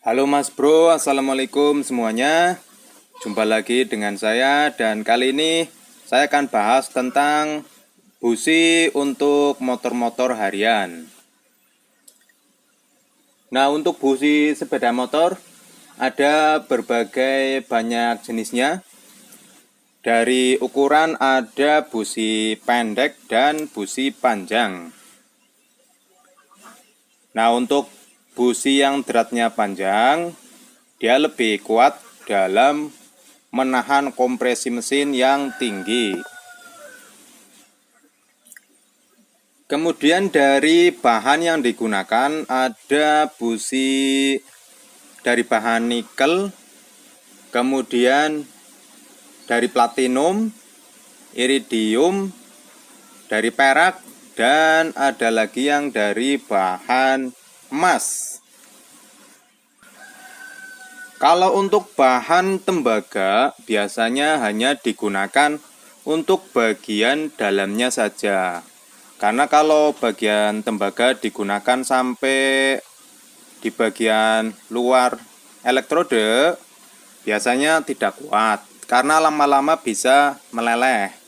Halo Mas Bro, Assalamualaikum semuanya. Jumpa lagi dengan saya dan kali ini saya akan bahas tentang busi untuk motor-motor harian. Nah, untuk busi sepeda motor ada berbagai banyak jenisnya. Dari ukuran ada busi pendek dan busi panjang. Nah, untuk busi yang dratnya panjang, dia lebih kuat dalam menahan kompresi mesin yang tinggi. Kemudian dari bahan yang digunakan ada busi dari bahan nikel, kemudian dari platinum, iridium, dari perak, dan ada lagi yang dari bahan emas. Kalau untuk bahan tembaga biasanya hanya digunakan untuk bagian dalamnya saja. Karena kalau bagian tembaga digunakan sampai di bagian luar elektrode biasanya tidak kuat karena lama-lama bisa meleleh.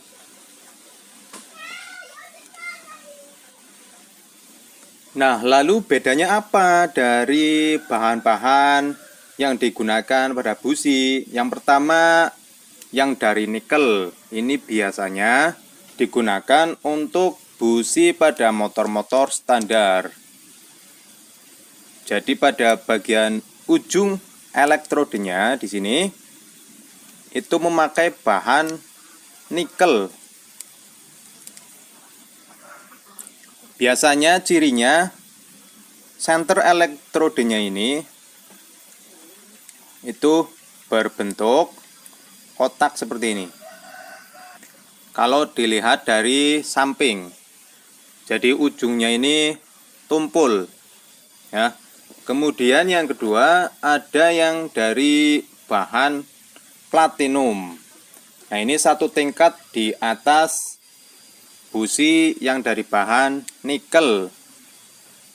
Nah, lalu bedanya apa dari bahan-bahan yang digunakan pada busi? Yang pertama, yang dari nikel. Ini biasanya digunakan untuk busi pada motor-motor standar. Jadi pada bagian ujung elektrodenya di sini itu memakai bahan nikel. Biasanya cirinya senter elektrodenya ini itu berbentuk kotak seperti ini. Kalau dilihat dari samping, jadi ujungnya ini tumpul, ya. Kemudian yang kedua ada yang dari bahan platinum. Nah, ini satu tingkat di atas busi yang dari bahan nikel.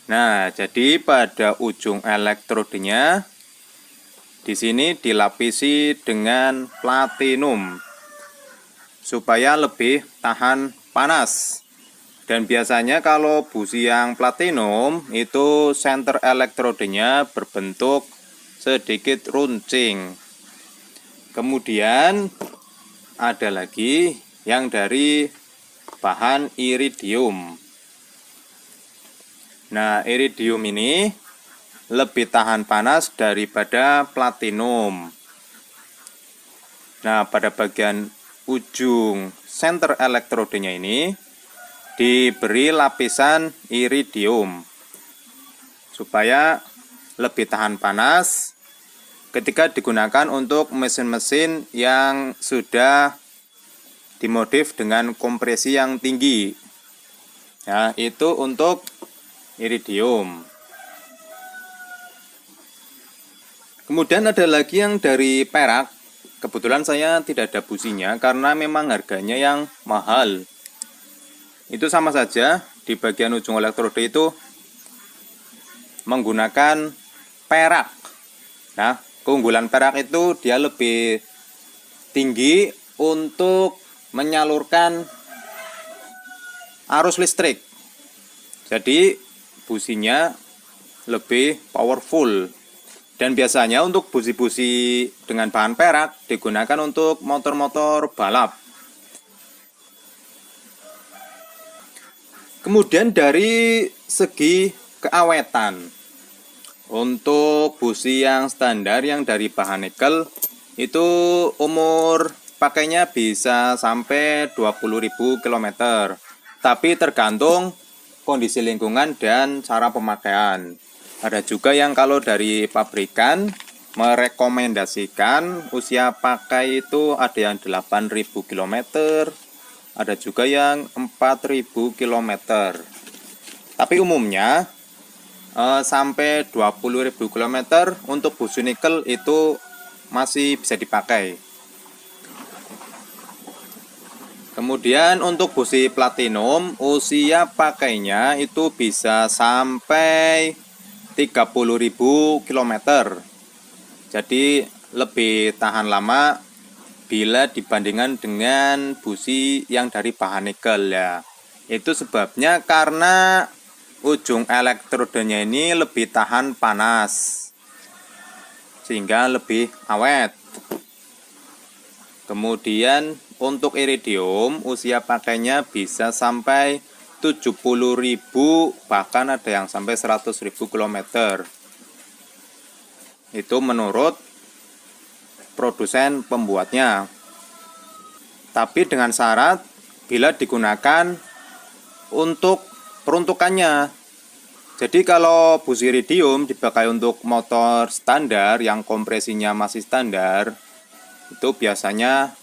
Nah, jadi pada ujung elektrodenya di sini dilapisi dengan platinum supaya lebih tahan panas. Dan biasanya kalau busi yang platinum itu senter elektrodenya berbentuk sedikit runcing. Kemudian ada lagi yang dari bahan iridium. Nah, iridium ini lebih tahan panas daripada platinum. Nah, pada bagian ujung senter elektrodenya ini diberi lapisan iridium supaya lebih tahan panas ketika digunakan untuk mesin-mesin yang sudah dimodif dengan kompresi yang tinggi. Ya, itu untuk iridium. Kemudian ada lagi yang dari perak. Kebetulan saya tidak ada businya karena memang harganya yang mahal. Itu sama saja, di bagian ujung elektrode itu menggunakan perak. Nah, keunggulan perak itu dia lebih tinggi untuk menyalurkan arus listrik. Jadi businya lebih powerful. Dan biasanya untuk busi-busi dengan bahan perak digunakan untuk motor-motor balap. Kemudian dari segi keawetan, untuk busi yang standar yang dari bahan nikel itu umur pakainya bisa sampai 20.000 km. Tapi tergantung kondisi lingkungan dan cara pemakaian. Ada juga yang kalau dari pabrikan merekomendasikan usia pakai itu ada yang 8.000 km, ada juga yang 4.000 km. Tapi umumnya sampai 20.000 km untuk busi nikel itu masih bisa dipakai. Kemudian untuk busi platinum usia pakainya itu bisa sampai 30.000 km. Jadi lebih tahan lama bila dibandingkan dengan busi yang dari bahan nikel ya. Itu sebabnya karena ujung elektrodenya ini lebih tahan panas sehingga lebih awet. Kemudian untuk iridium usia pakainya bisa sampai 70.000, bahkan ada yang sampai 100.000 km. Itu menurut produsen pembuatnya. Tapi dengan syarat bila digunakan untuk peruntukannya. Jadi kalau busi iridium dipakai untuk motor standar yang kompresinya masih standar, itu biasanya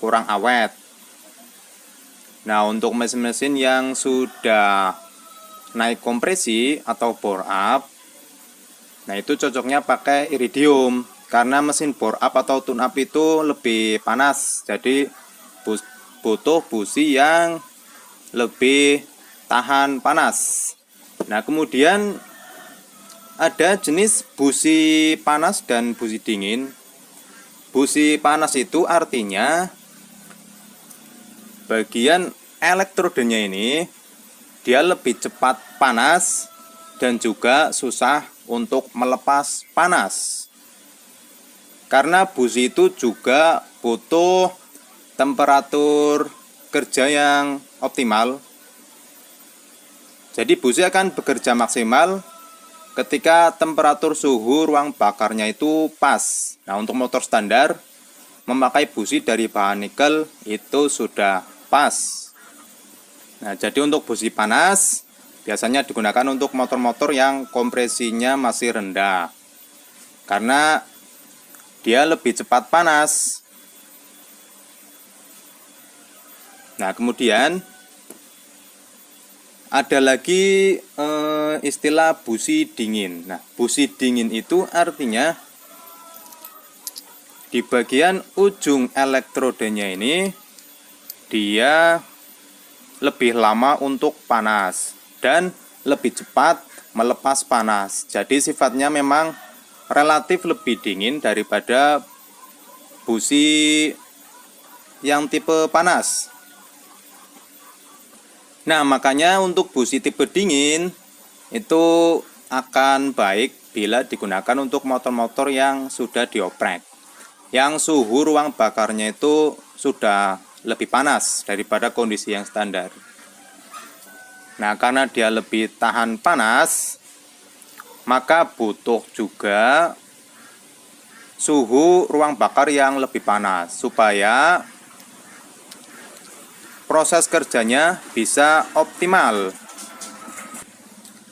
kurang awet. Nah, untuk mesin-mesin yang sudah naik kompresi atau bore up, nah itu cocoknya pakai iridium. Karena mesin bore up atau tune up itu lebih panas. Jadi butuh busi yang lebih tahan panas. Nah, kemudian ada jenis busi panas dan busi dingin. Busi panas itu artinya bagian elektrodenya ini dia lebih cepat panas dan juga susah untuk melepas panas. Karena busi itu juga butuh temperatur kerja yang optimal. Jadi busi akan bekerja maksimal ketika temperatur suhu ruang bakarnya itu pas. Nah, untuk motor standar memakai busi dari bahan nikel itu sudah pas. Nah, jadi untuk busi panas biasanya digunakan untuk motor-motor yang kompresinya masih rendah. Karena dia lebih cepat panas. Nah, kemudian ada lagi istilah busi dingin. Nah, busi dingin itu artinya di bagian ujung elektrodenya ini dia lebih lama untuk panas dan lebih cepat melepas panas. Jadi sifatnya memang relatif lebih dingin daripada busi yang tipe panas. Nah, makanya untuk busi tipe dingin itu akan baik bila digunakan untuk motor-motor yang sudah dioprek, yang suhu ruang bakarnya itu sudah lebih panas daripada kondisi yang standar. Nah, karena dia lebih tahan panas, maka butuh juga suhu ruang bakar yang lebih panas supaya proses kerjanya bisa optimal.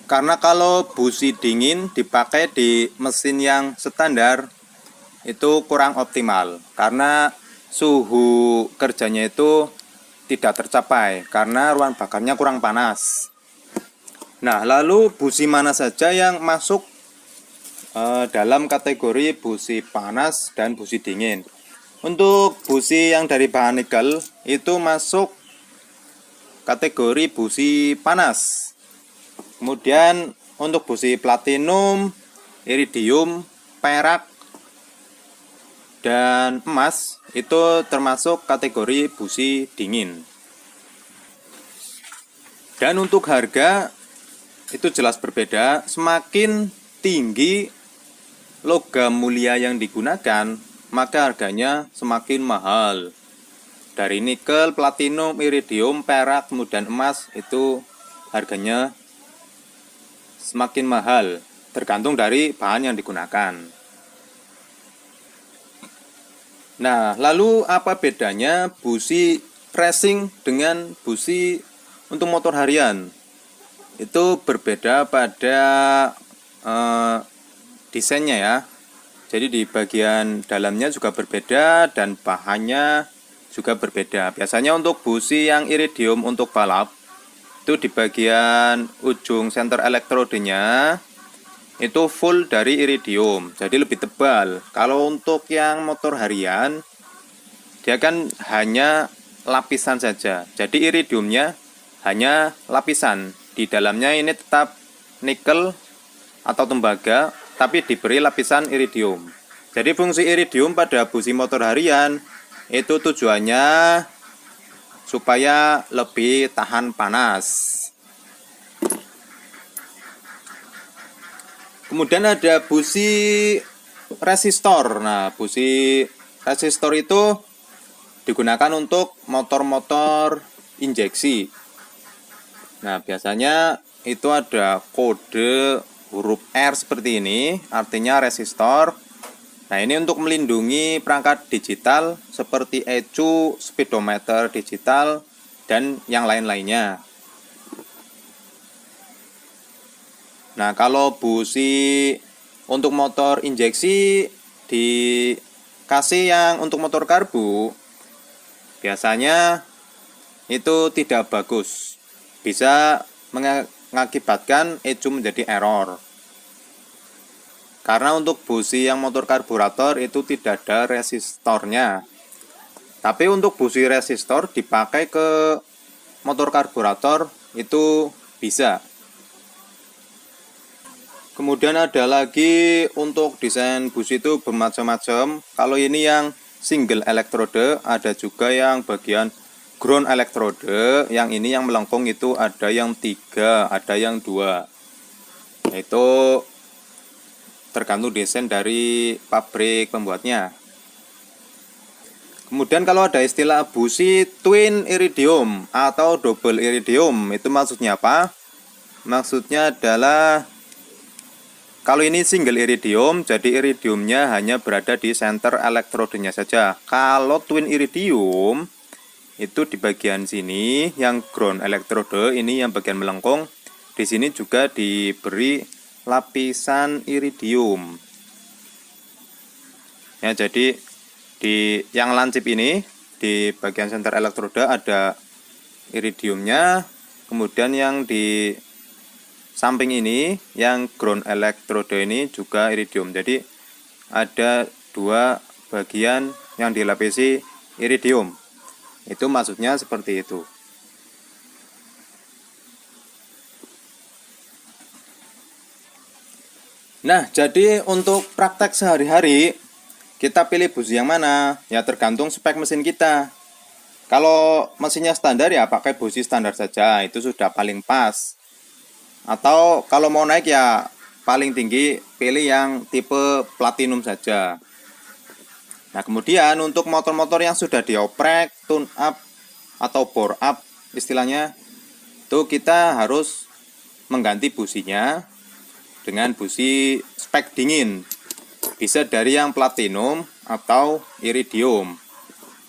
Karena kalau busi dingin dipakai di mesin yang standar itu kurang optimal karena suhu kerjanya itu tidak tercapai karena ruang bakarnya kurang panas. Nah, lalu busi mana saja yang masuk dalam kategori busi panas dan busi dingin? Untuk busi yang dari bahan nikel itu masuk kategori busi panas. Kemudian untuk busi platinum, iridium, perak, dan emas itu termasuk kategori busi dingin. Dan untuk harga itu jelas berbeda. Semakin tinggi logam mulia yang digunakan, maka harganya semakin mahal. Dari nikel, platinum, iridium, perak, kemudian emas itu harganya semakin mahal, tergantung dari bahan yang digunakan. Nah, lalu apa bedanya busi racing dengan busi untuk motor harian? Itu berbeda pada desainnya ya. Jadi di bagian dalamnya juga berbeda dan bahannya juga berbeda. Biasanya untuk busi yang iridium untuk balap itu di bagian ujung center elektrodenya itu full dari iridium, jadi lebih tebal. Kalau untuk yang motor harian dia kan hanya lapisan saja, jadi iridiumnya hanya lapisan. Di dalamnya ini tetap nikel atau tembaga, tapi diberi lapisan iridium. Jadi fungsi iridium pada busi motor harian itu tujuannya supaya lebih tahan panas. Kemudian ada busi resistor. Nah, busi resistor itu digunakan untuk motor-motor injeksi. Nah, biasanya itu ada kode huruf R seperti ini, artinya resistor. Nah, ini untuk melindungi perangkat digital seperti ECU, speedometer digital, dan yang lain-lainnya. Nah, kalau busi untuk motor injeksi dikasih yang untuk motor karbu, biasanya itu tidak bagus. Bisa mengakibatkan ECU menjadi error. Karena untuk busi yang motor karburator itu tidak ada resistornya. Tapi untuk busi resistor dipakai ke motor karburator itu bisa. Kemudian ada lagi untuk desain busi itu bermacam-macam. Kalau ini yang single elektrode, ada juga yang bagian ground elektrode. Yang ini yang melengkung itu ada yang 3, ada yang 2. Itu tergantung desain dari pabrik pembuatnya. Kemudian kalau ada istilah busi twin iridium atau double iridium, itu maksudnya apa? Maksudnya adalah kalau ini single iridium, jadi iridiumnya hanya berada di center elektrodenya saja. Kalau twin iridium, itu di bagian sini yang ground elektrode, ini yang bagian melengkung. Di sini juga diberi lapisan iridium. Ya, jadi di yang lancip ini di bagian center elektroda ada iridiumnya, kemudian yang di samping ini yang ground elektroda ini juga iridium. Jadi ada 2 bagian yang dilapisi iridium. Itu maksudnya seperti itu. Nah, jadi untuk praktek sehari-hari kita pilih busi yang mana? Ya tergantung spek mesin kita. Kalau mesinnya standar ya pakai busi standar saja, itu sudah paling pas. Atau kalau mau naik ya paling tinggi pilih yang tipe platinum saja. Nah, kemudian untuk motor-motor yang sudah dioprek, tune up atau bore up istilahnya, itu kita harus mengganti businya dengan busi spek dingin. Bisa dari yang platinum atau iridium.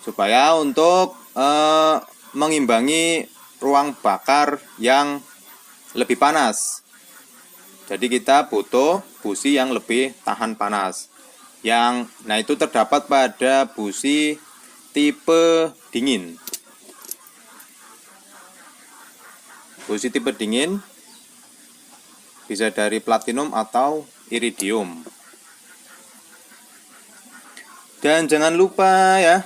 Supaya untuk mengimbangi ruang bakar yang lebih panas. Jadi kita butuh busi yang lebih tahan panas. Nah itu terdapat pada busi tipe dingin. Busi tipe dingin bisa dari platinum atau iridium. Dan jangan lupa ya,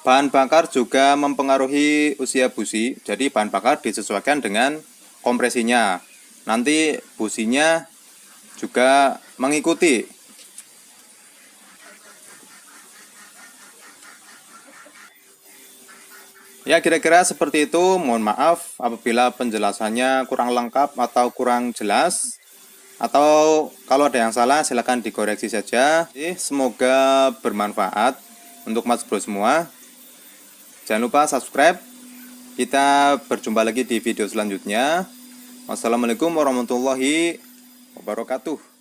bahan bakar juga mempengaruhi usia busi. Jadi bahan bakar disesuaikan dengan kompresinya. Nanti businya juga mengikuti. Ya, kira-kira seperti itu. Mohon maaf apabila penjelasannya kurang lengkap atau kurang jelas. Atau kalau ada yang salah silahkan dikoreksi saja. Semoga bermanfaat untuk Mas Bro semua. Jangan lupa subscribe. Kita berjumpa lagi di video selanjutnya. Wassalamualaikum warahmatullahi wabarakatuh.